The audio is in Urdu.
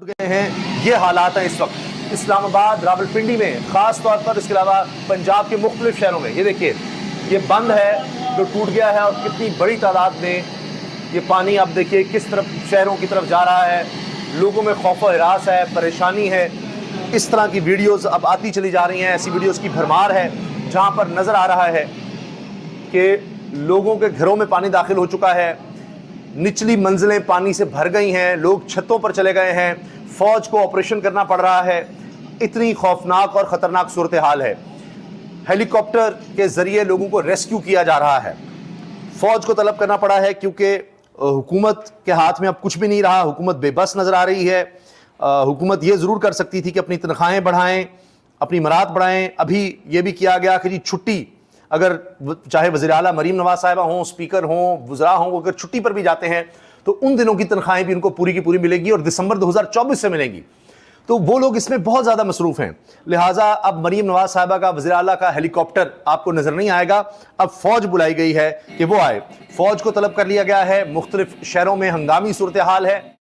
گئے ہیں. یہ حالات ہیں اس وقت اسلام آباد، راولپنڈی میں خاص طور پر، اس کے علاوہ پنجاب کے مختلف شہروں میں. یہ دیکھیے یہ بند ہے جو ٹوٹ گیا ہے، اور کتنی بڑی تعداد میں یہ پانی اب دیکھیے کس طرف شہروں کی طرف جا رہا ہے. لوگوں میں خوف و ہراس ہے، پریشانی ہے. اس طرح کی ویڈیوز اب آتی چلی جا رہی ہیں. ایسی ویڈیوز کی بھرمار ہے جہاں پر نظر آ رہا ہے کہ لوگوں کے گھروں میں پانی داخل ہو چکا ہے، نچلی منزلیں پانی سے بھر گئی ہیں، لوگ چھتوں پر چلے گئے ہیں، فوج کو آپریشن کرنا پڑ رہا ہے. اتنی خوفناک اور خطرناک صورتحال ہے. ہیلی کاپٹر کے ذریعے لوگوں کو ریسکیو کیا جا رہا ہے. فوج کو طلب کرنا پڑا ہے کیونکہ حکومت کے ہاتھ میں اب کچھ بھی نہیں رہا. حکومت بے بس نظر آ رہی ہے. حکومت یہ ضرور کر سکتی تھی کہ اپنی تنخواہیں بڑھائیں، اپنی مراد بڑھائیں. ابھی یہ بھی کیا گیا کہ جی چھٹی، اگر چاہے وزیر اعلیٰ مریم نواز صاحبہ ہوں، اسپیکر ہوں، وزراء ہوں، وہ اگر چھٹی پر بھی جاتے ہیں تو ان دنوں کی تنخواہیں بھی ان کو پوری کی پوری ملے گی، اور دسمبر 2024 سے ملیں گی. تو وہ لوگ اس میں بہت زیادہ مصروف ہیں. لہٰذا اب مریم نواز صاحبہ کا، وزیر اعلیٰ کا ہیلی کاپٹر آپ کو نظر نہیں آئے گا. اب فوج بلائی گئی ہے کہ وہ آئے. فوج کو طلب کر لیا گیا ہے. مختلف شہروں میں ہنگامی صورتحال ہے.